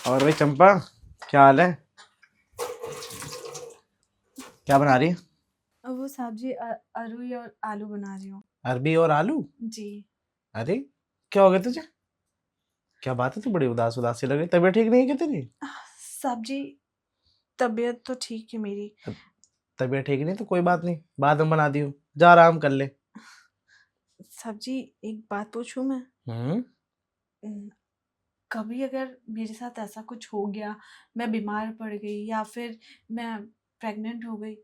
और भाई चंपा, क्या हाल है? क्या बना रही है? वो साहब जी अरुई और आलू बना रही हूँ। अरबी और आलू? जी। अरे क्या हो गया तुझे? क्या बात है, तू बड़ी उदास उदास सी लग रही, तबीयत ठीक नहीं है क्या तेरी? साहब जी तबीयत तो ठीक है मेरी। तबीयत ठीक नहीं तो कोई बात नहीं, बाद में बना दियो, जा आराम कर ले। साहब जी एक बात पूछूं मैं? हम्म। न- कभी अगर मेरे साथ ऐसा कुछ हो गया, मैं बीमार पड़ गई या फिर मैं प्रेग्नेंट हो गई,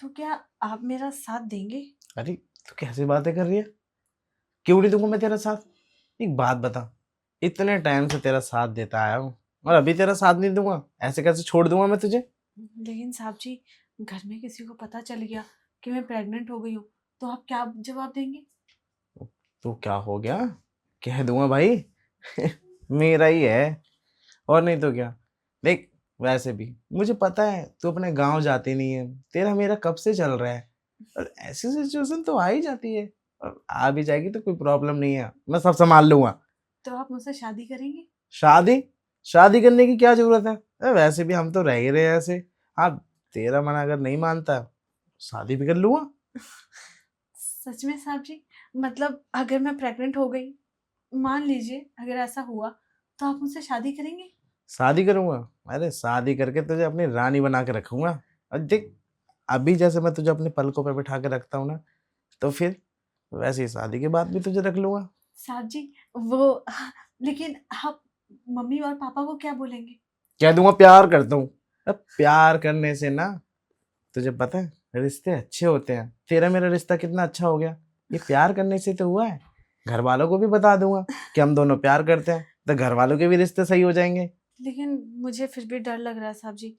तो क्या आप मेरा साथ देंगे? अरे तू कैसी बातें कर रही है? क्यों नहीं दूंगा मैं तेरा साथ? एक बात बता, इतने टाइम से तेरा साथ देता आया हूँ और अभी तेरा साथ नहीं दूंगा? ऐसे कैसे छोड़ दूंगा मैं तुझे? लेकिन साहब जी घर में किसी को पता चल गया कि मैं प्रेग्नेंट हो गई हूँ, तो आप क्या जवाब देंगे? तो क्या हो गया, कह दूंगा भाई। मेरा ही है, और नहीं तो क्या। देख, वैसे भी मुझे पता है तू अपने गांव जाती नहीं है, तेरा मेरा कब से चल रहा है, और ऐसी सिचुएशन तो आ ही जाती है, और आ भी जाएगी तो कोई प्रॉब्लम नहीं है, मैं सब संभाल लूंगा। तो आप मुझसे शादी करेंगे? शादी? शादी करने की क्या जरूरत है? वैसे भी हम तो रह ही रहे हैं ऐसे। हाँ, तेरा मन अगर नहीं मानता, शादी भी कर लूंगा। सच में साहब जी? मतलब अगर मैं प्रेग्नेंट हो गई, मान लीजिए अगर ऐसा हुआ, तो आप मुझसे शादी करेंगे? शादी करूंगा? अरे शादी करके तुझे अपनी रानी बना के रखूंगा। और देख, अभी जैसे मैं तुझे अपने पलकों पे बिठा के रखता हूँ ना, तो फिर वैसे ही शादी के बाद भी तुझे रख लूंगा। साहब जी वो लेकिन आप मम्मी और पापा को क्या बोलेंगे? कह दूंगा प्यार करता हूँ। अब प्यार करने से ना, तुझे पता है, रिश्ते अच्छे होते हैं। तेरा मेरा रिश्ता कितना अच्छा हो गया, ये प्यार करने से तो हुआ है। घर वालों को भी बता दूंगा कि हम दोनों प्यार करते हैं, तो घर वालों के भी रिश्ते सही हो जाएंगे। लेकिन मुझे फिर भी डर लग रहा है साहब जी।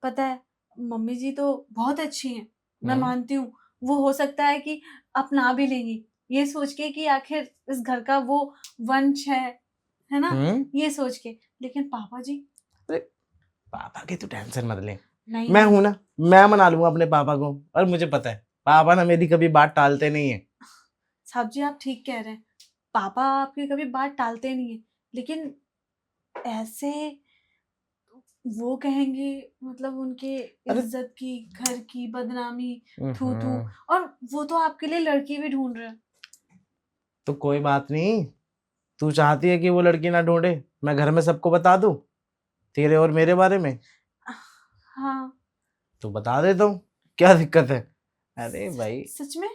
पता है मम्मी जी तो बहुत अच्छी हैं, मैं हम्म। मानती हूँ। वो हो सकता है कि अपना भी लेंगी, ये सोच के कि आखिर इस घर का वो वंश है ना, हम्म। ये सोच के। लेकिन पापा जी? अरे पापा की तू टेंशन मत ले, नहीं मैं नहीं हूं ना, मैं मना लूंगा अपने पापा को। और मुझे पता है पापा ना मेरी कभी बात टालते नहीं है। साहब जी आप ठीक कह रहे हैं, पापा आपकी कभी बात टालते नहीं है। लेकिन ऐसे वो कहेंगे, मतलब उनके अरे इज्जत की, घर की बदनामी, थू थू। हम्म, और वो तो आपके लिए लड़की भी ढूंढ रहे हैं। तो कोई बात नहीं। तू चाहती है कि वो लड़की ना ढूंढे, मैं घर में सबको बता दूं तेरे और मेरे बारे में? हाँ। तो बता देता हूँ, क्या दिक्कत है? अरे भाई, सच में?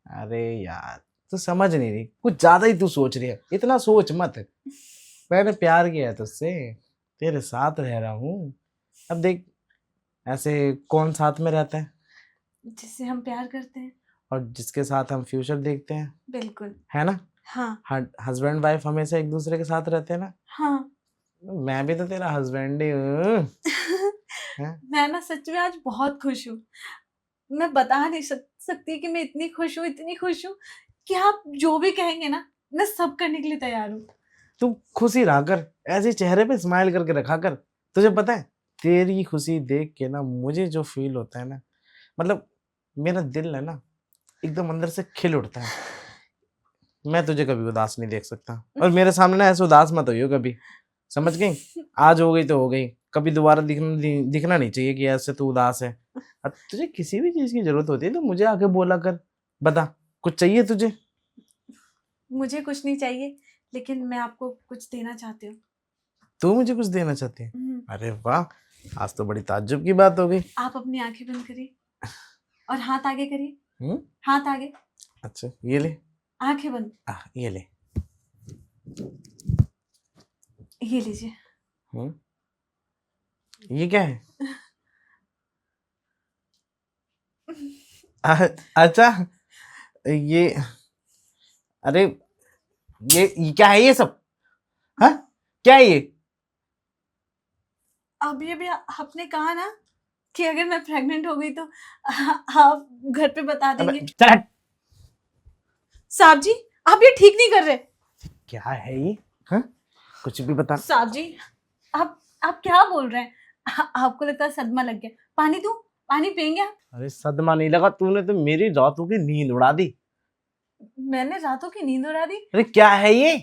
अरे यार, तू समझ नहीं रही, कुछ ज्यादा ही तू सोच रही है, इतना सोच मत। मैंने प्यार किया है तुझसे, तेरे साथ रह रहा हूँ। अब देख, ऐसे कौन साथ में रहता है? जिससे हम प्यार करते हैं। और जिसके साथ हम फ्यूचर देखते हैं, बिल्कुल। है ना? हाँ। हस्बैंड वाइफ हमेशा एक दूसरे के साथ रहते हैं ना। हाँ। मैं भी तो तेरा हस्बैंड ही हूँ। हैं? मैं ना सच में आज बहुत खुश हूँ। मैं बता नहीं सकती कि मैं इतनी खुश हूँ, इतनी खुश हूँ कि आप जो भी कहेंगे ना, मैं सब करने के लिए तैयार हूँ। तू खुशी रहा कर, ऐसे चेहरे पे स्माइल करके रखा कर। तुझे पता है, तेरी खुशी देख के ना मुझे जो फील होता है ना, मतलब मेरा दिल है ना, एकदम अंदर से खिल उठता है। मैं तुझे कभी उदास नहीं देख सकता, और मेरे सामने ना ऐसे उदास मत होइयो कभी, समझ गई? आज हो गई तो हो गई, कभी दोबारा दिखना नहीं चाहिए कि ऐसे तू उदास है। अब तुझे किसी भी चीज की जरूरत होती है तो मुझे आके बोला कर। बता, कुछ चाहिए तुझे? मुझे कुछ नहीं चाहिए, लेकिन मैं आपको कुछ देना चाहती हूँ। तू मुझे कुछ देना चाहती है? हम्म, अरे वाह, आज तो बड़ी ताज्जुब की बात हो गई। आप अपनी आंखें बंद करिए और हाथ आगे करिए। हम्म। हाथ आगे। अच्छा ये ले। आंखें बंद। ये ले। ये लीजिए। हम्म। ये क्या है? अच्छा, ये, अरे ये क्या है ये सब? हाँ, क्या है ये? अभी अभी आपने कहा ना कि अगर मैं प्रेग्नेंट हो गई तो आप घर पे बता अबे देंगे। चल हट। साहब जी आप ये ठीक नहीं कर रहे। क्या है ये? हाँ, कुछ भी बता। साहब जी आप क्या बोल रहे हैं? आपको लगता है सदमा लग गया? पानी दूं? पानी पियेंगे आप? अरे सदमा नहीं लगा, तूने तो मेरी रातों की नींद उड़ा दी। मैंने रातों की नींद उड़ा दी? अरे क्या है ये?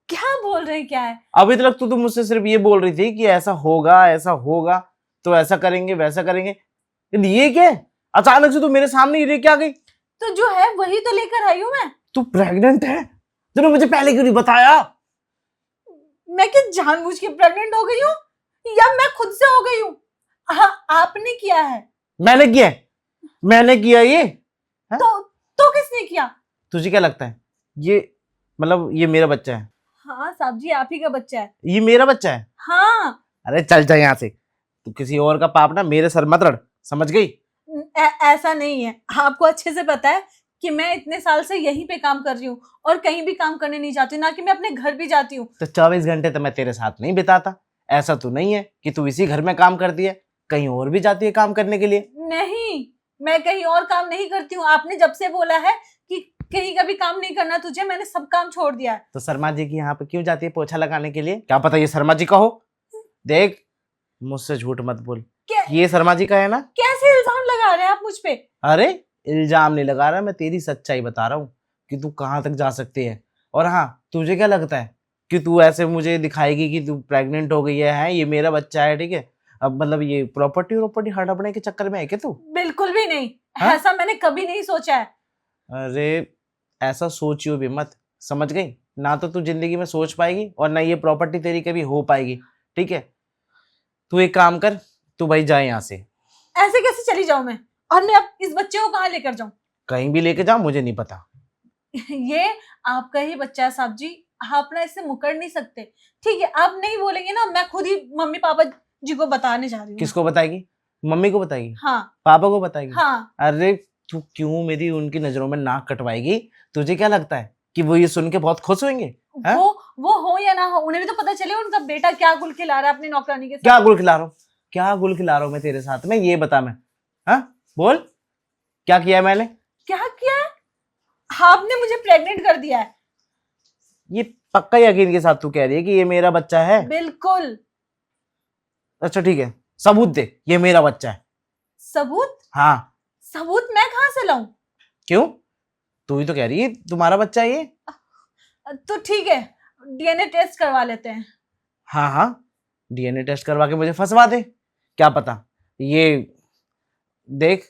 क्या बोल रहे हैं, क्या है? अभी तक तो तुम मुझसे सिर्फ ये बोल रही थी कि ऐसा होगा तो ऐसा करेंगे वैसा करेंगे, लेकिन ये क्या है? अचानक से तू मेरे सामने ये लेके आ गई। तो जो है वही तो लेकर आई हूँ मैं। तू प्रेग्नेंट है? तूने मुझे पहले क्यों नहीं बताया? मैं क्या जानबूझ के प्रेग्नेंट हो गई हूँ या मैं खुद से हो गई हूँ? हाँ, आपने किया है। मैंने किया ये? तो किसने किया? तुझे क्या लगता है ये, मतलब ये मेरा बच्चा है? हाँ साहब जी, आप ही का बच्चा है। ये मेरा बच्चा है? हाँ। अरे चल जा यहाँ से, तू किसी और का पाप ना मेरे सर मत रड़, समझ गई? ऐसा नहीं है, आपको अच्छे से पता है कि मैं इतने साल से यहीं पे काम कर रही हूँ और कहीं भी काम करने नहीं जाती, ना कि मैं अपने घर भी जाती हूँ। तो 24 घंटे तो मैं तेरे साथ नहीं बिताता। ऐसा तो नहीं है कि तू इसी घर में काम करती है, कहीं और भी जाती है काम करने के लिए? नहीं, मैं कहीं और काम नहीं करती हूँ। आपने जब से बोला है कि कहीं का भी काम नहीं करना तुझे, मैंने सब काम छोड़ दिया है। तो शर्मा जी की यहाँ पे क्यों जाती है पोछा लगाने के लिए? क्या पता ये शर्मा जी का हो। देख, मुझसे झूठ मत बोल, ये शर्मा जी का है ना? कैसे इल्जाम लगा रहे हैं आप मुझ पे? अरे इल्जाम नहीं लगा रहा, मैं तेरी सच्चाई बता रहा हूँ कि तू कहाँ तक जा सकती है। और हाँ, तुझे क्या लगता है कि तू ऐसे मुझे दिखाएगी कि तू प्रेग्नेंट हो गई है, ये मेरा बच्चा है, ठीक है? अब मतलब ये प्रॉपर्टी हड़पने के चक्कर में है क्या तू? बिल्कुल भी नहीं। हाँ? ऐसा मैंने कभी नहीं सोचा है। अरे ऐसा सोचियो भी मत, समझ गई ना? तो तू जिंदगी में सोच पाएगी और ना ये प्रॉपर्टी तेरी कभी हो पाएगी, ठीक है? तू एक काम कर, तू भाई जा यहाँ से। ऐसे कैसे चली जाऊं मैं? और मैं अब इस बच्चे को कहाँ लेकर जाऊं? कहीं भी लेके जा, मुझे नहीं पता। ये आपका ही बच्चा है साहब जी, आप ना इससे मुकर नहीं सकते। ठीक है, आप नहीं बोलेंगे ना, मैं खुद ही मम्मी पापा जी को बताने जा रही हूँ। किसको बताएगी? मम्मी को बताएगी? हाँ। पापा को बताएगी? हाँ। अरे तू क्यों मेरी उनकी नजरों में नाक कटवाएगी? तुझे क्या लगता है कि वो ये सुन के बहुत खुश होंगे? है? वो हो या ना हो, उन्हें भी तो पता चले उनका बेटा क्या गुल खिला रहा है अपनी नौकरानी के साथ। क्या गुल खिला रहा हूँ? क्या गुल खिला रहा हूँ मैं तेरे साथ में, ये बता। मैं हाँ बोल, क्या किया है मैंने? क्या किया है? आपने मुझे प्रेग्नेंट कर दिया है। ये पक्का यकीन के साथ तू कह रही है कि ये मेरा बच्चा है? बिल्कुल। अच्छा ठीक है, सबूत दे, ये मेरा बच्चा है। सबूत? हाँ। सबूत मैं कहाँ से लाऊं? क्यों? तू ही तो कह रही है तुम्हारा बच्चा है ये। तो ठीक है, डीएनए टेस्ट करवा लेते हैं। हाँ हाँ, डीएनए टेस्ट करवा के मुझे फंसवा दे, क्या पता। ये देख,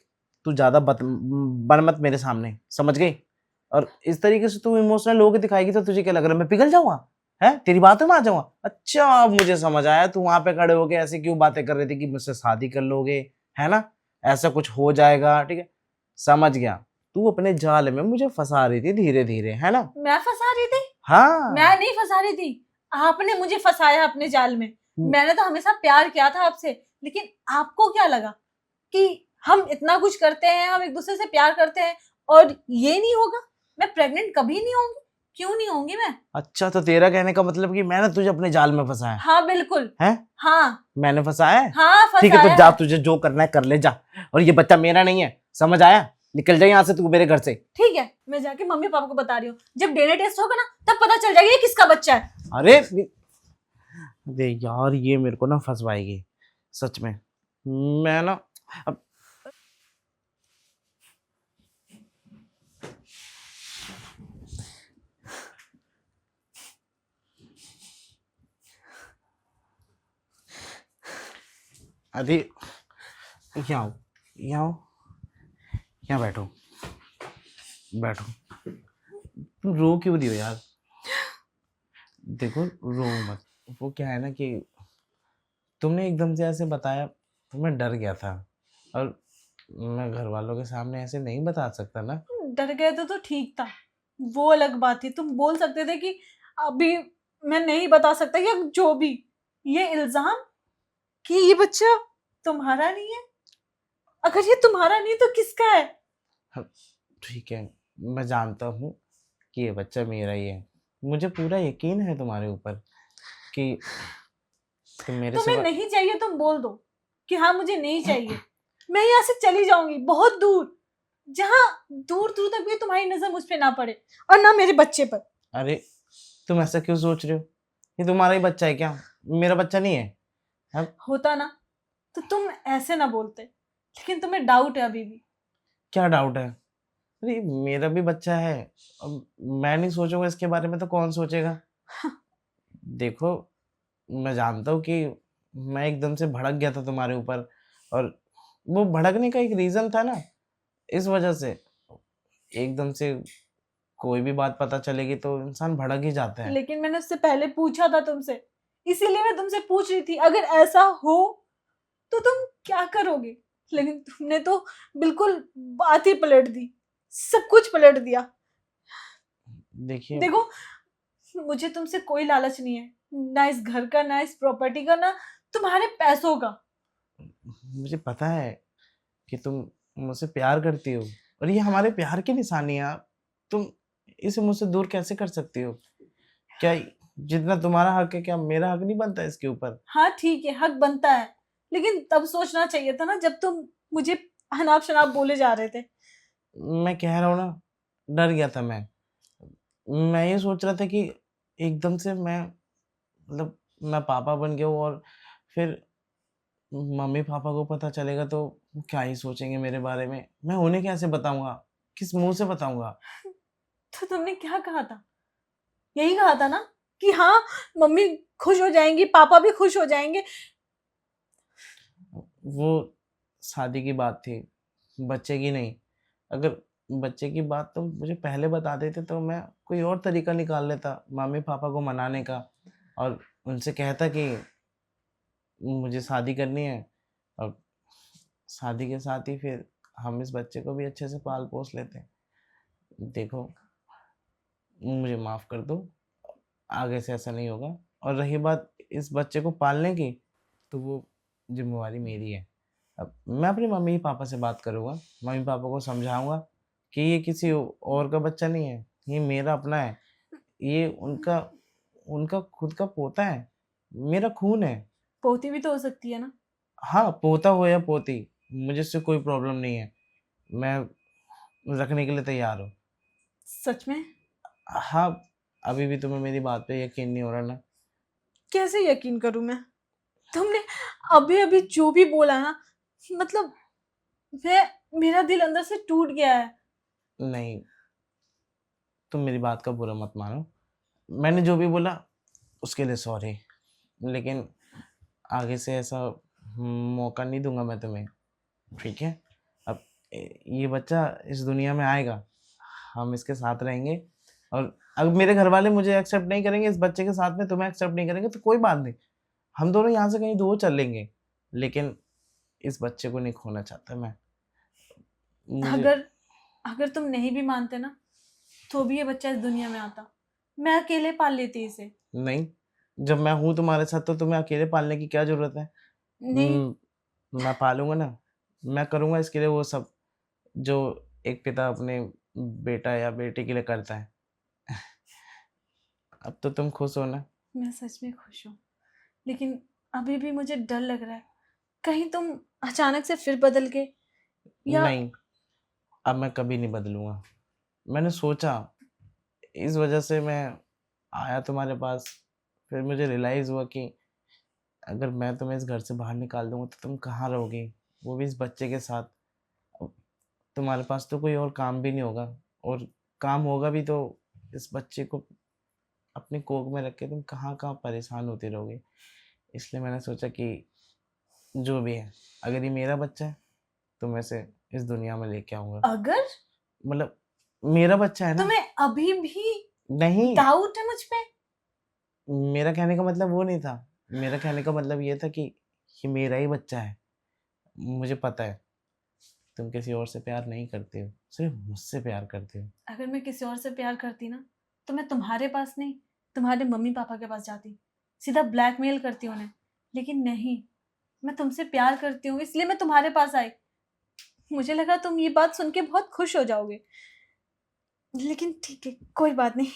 तू ज्यादा बन मत मेरे सामने, समझ गई? और इस तरीके से तू इमोशनल होकर दिखाएगी तो तुझे क्या लग रहा है मैं पिघल जाऊंगा? है, तेरी बातों में आ जाऊंगा? अच्छा अब मुझे समझ आया, तू वहां पे खड़े होके ऐसे क्यों बातें कर रहे थे कि मुझसे शादी कर लोगे, है ना? ऐसा कुछ हो जाएगा, ठीक है? समझ गया, तू अपने जाल में मुझे फंसा रही थी धीरे धीरे, है ना? मैं फंसा रही थी? हाँ। मैं नहीं फंसा रही थी, आपने मुझे फंसाया अपने जाल में। मैंने तो हमेशा प्यार किया था आपसे, लेकिन आपको क्या लगा कि हम इतना कुछ करते हैं, हम एक दूसरे से प्यार करते हैं और ये नहीं होगा? मैं प्रेग्नेंट कभी नहीं होंगी। क्यों नहीं होंगी मैं? अच्छा, तो तेरा कहने का मतलब कि मैंने तुझे अपने जाल में फंसाया हाँ बिल्कुल है? हाँ। मैंने फंसाया है? हाँ ठीक है, फंसाया तो जा, है। तुझे जो करना है कर ले जा। और ये बच्चा मेरा नहीं है, समझ आया? निकल जा यहाँ से तू मेरे घर से। ठीक है, मैं जाके मम्मी पापा को बता रही हूँ, जब डीएनए टेस्ट होगा ना तब पता चल जाएगा ये किसका बच्चा है। अरे दे यार, ये मेरे को ना फंसवाएगी सच में। मैं ना अब अरे यहाँ आओ, यहाँ आओ, यहाँ बैठो, बैठो। तुम रो क्यों रही हो यार? देखो रो मत। वो क्या है ना कि तुमने एकदम से ऐसे बताया तो मैं डर गया था, और मैं घर वालों के सामने ऐसे नहीं बता सकता ना। डर गए तो ठीक था, वो अलग बात थी। तुम बोल सकते थे कि अभी मैं नहीं बता सकता, या जो भी। ये इल्जाम कि ये बच्चा तुम्हारा नहीं है, अगर ये तुम्हारा नहीं तो किसका है? ठीक है, मैं जानता हूँ कि ये बच्चा मेरा ही है, मुझे पूरा यकीन है तुम्हारे ऊपर कि तुम मेरे तुम्हें सिवा। नहीं चाहिए तुम बोल दो कि हाँ मुझे नहीं चाहिए, मैं यहाँ से चली जाऊंगी बहुत दूर, जहाँ दूर दूर तक भी तुम्हारी नजर मुझ पे ना पड़े और ना मेरे बच्चे पर। अरे तुम ऐसा क्यों सोच रहे हो? ये तुम्हारा ही बच्चा है क्या? मेरा बच्चा नहीं है? होता ना तो तुम ऐसे ना बोलते, लेकिन तुम्हें डाउट है अभी भी। क्या डाउट है? अरे मेरा भी बच्चा है, अब मैं नहीं सोचूंगा इसके बारे में तो कौन सोचेगा? देखो, मैं जानता हूँ कि मैं एकदम से भड़क गया था तुम्हारे ऊपर, और वो भड़कने का एक रीजन था ना, इस वजह से। एकदम से कोई भी बात पता चलेगी तो इंसान भड़क ही जाता है। लेकिन मैंने उससे पहले पूछा था तुमसे, इसीलिए मैं तुमसे पूछ रही थी अगर ऐसा हो तो तुम क्या करोगे। लेकिन तुमने तो बिल्कुल बात ही पलट दी, सब कुछ पलट दिया। देखिए, देखो, मुझे तुमसे कोई लालच नहीं है, ना इस घर का, ना इस प्रॉपर्टी का, ना तुम्हारे पैसों का। मुझे पता है कि तुम मुझसे प्यार करती हो, और ये हमारे प्यार की निशानियां, तुम इसे मुझसे दूर कैसे कर सकती हो? क्या जितना तुम्हारा हक है, क्या मेरा हक नहीं बनता इसके ऊपर? हाँ ठीक है, हक बनता है, लेकिन तब सोचना चाहिए था ना जब तुम मुझे अनाप शनाप बोले जा रहे थे। मैं कह रहा हूँ ना, डर गया था मैं ये सोच रहा था कि एकदम से मैं, मतलब मैं पापा बन गया हूँ, और फिर मम्मी पापा को पता चलेगा तो वो क्या ही सोचेंगे मेरे बारे में। मैं उन्हें कैसे बताऊंगा, किस मुंह से बताऊंगा? तो तुमने क्या कहा था? यही कहा था ना कि हाँ, मम्मी खुश हो जाएंगी, पापा भी खुश हो जाएंगे। वो शादी की बात थी, बच्चे की नहीं। अगर बच्चे की बात तुम मुझे पहले बता देते तो मैं कोई और तरीका निकाल लेता मम्मी पापा को मनाने का, और उनसे कहता कि मुझे शादी करनी है, और शादी के साथ ही फिर हम इस बच्चे को भी अच्छे से पाल पोस लेते। देखो, मुझे माफ़ कर दो, आगे से ऐसा नहीं होगा। और रही बात इस बच्चे को पालने की, तो वो जिम्मेवारी मेरी है। अब मैं अपने मम्मी पापा से बात करूँगा, मम्मी पापा को समझाऊंगा कि ये किसी और का बच्चा नहीं है, ये मेरा अपना है। ये उनका उनका खुद का पोता है, मेरा खून है। पोती भी तो हो सकती है ना। हाँ, पोता हो या पोती, मुझे इससे कोई प्रॉब्लम नहीं है। मैं रखने के लिए तैयार हूँ। सच में? हाँ, अभी भी तुम्हें मेरी बात पे यकीन नहीं हो रहा ना? कैसे यकीन करूं मैं? तुमने अभी अभी जो भी बोला ना, मतलब मैं, मेरा दिल अंदर से टूट गया है। नहीं, तुम मेरी बात का बुरा मत मानो। मैंने जो भी बोला उसके लिए सॉरी, लेकिन आगे से ऐसा मौका नहीं दूंगा मैं तुम्हें, ठीक है? अब ये बच्चा इस दुनिया में आएगा, हम इसके साथ रहेंगे, और अगर मेरे घर वाले मुझे एक्सेप्ट नहीं करेंगे इस बच्चे के साथ में, तुम्हें एक्सेप्ट नहीं करेंगे तो कोई बात नहीं, हम दोनों यहाँ से कहीं दूर चल लेंगे। लेकिन इस बच्चे को नहीं खोना चाहता मैं। मुझे अगर अगर तुम नहीं भी मानते ना, तो भी ये बच्चा इस दुनिया में आता, मैं अकेले पाल लेती इसे। नहीं, जब मैं हूँ तुम्हारे साथ तो तुम्हें अकेले पालने की क्या जरूरत है? नहीं। मैं पालूंगा ना, मैं करूंगा इसके लिए वो सब जो एक पिता अपने बेटा या बेटी के लिए करता है। अब तो तुम खुश हो ना? मैं सच में खुश हूँ, लेकिन अभी भी मुझे डर लग रहा है, कहीं तुम अचानक से फिर बदल के, या नहीं, अब मैं कभी नहीं बदलूंगा। मैंने सोचा, इस वजह से मैं आया तुम्हारे पास। फिर मुझे रियलाइज़ हुआ कि अगर मैं तुम्हें इस घर से बाहर निकाल दूंगा तो तुम कहाँ रहोगी, वो भी इस बच्चे के साथ। अब तुम्हारे पास तो कोई और काम भी नहीं होगा, और काम होगा भी तो इस बच्चे को अपनी कोख में रख के तुम कहाँ कहाँ परेशान होती रहोगे। इसलिए मैंने सोचा कि जो भी है, अगर ये मेरा बच्चा है तो मैं इसे इस दुनिया में लेके आऊंगा। अगर मतलब मेरा बच्चा है ना। तुम्हें अभी भी नहीं, डाउट है मुझ पे? मेरा कहने का मतलब वो नहीं था। मेरा कहने का मतलब ये था कि ये मेरा ही बच्चा है। मुझे पता है तुम किसी और से प्यार नहीं करते हो, सिर्फ मुझसे प्यार करते हो। अगर मैं किसी और से प्यार करती ना, तो मैं तुम्हारे पास नहीं, तुम्हारे मम्मी पापा के पास जाती, सीधा ब्लैकमेल करती उन्हें। लेकिन नहीं, मैं तुमसे प्यार करती हूँ, इसलिए मैं तुम्हारे पास आई। मुझे लगा तुम ये बात सुन के बहुत खुश हो जाओगे, लेकिन ठीक है, कोई बात नहीं,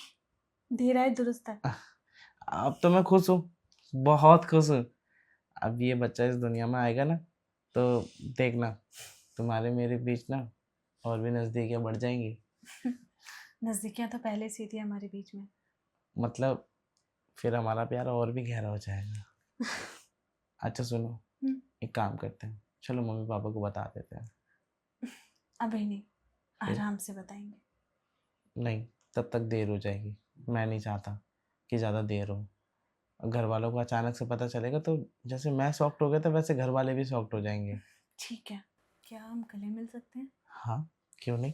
देर आए दुरुस्त है। अब तो मैं खुश हूँ, बहुत खुश हूँ। अब ये बच्चा इस दुनिया में आएगा ना, तो देखना, तुम्हारे मेरे बीच ना और भी नज़दीकियाँ बढ़ जाएंगी। नजदीकियां तो पहले से ही थी हमारे बीच में। मतलब फिर हमारा प्यार और भी गहरा हो जाएगा। अच्छा सुनो, हम्म। एक काम करते हैं, चलो मम्मी पापा को बता देते हैं। अभी नहीं, फिर? आराम से बताएंगे। नहीं, तब तक देर हो जाएगी। मैं नहीं चाहता कि ज़्यादा देर हो। घर वालों को अचानक से पता चलेगा तो जैसे मैं शॉक्ड हो गया था वैसे घर वाले भी शॉक्ड हो जाएंगे। ठीक है, क्या हम गले मिल सकते हैं? हाँ, क्यों नहीं।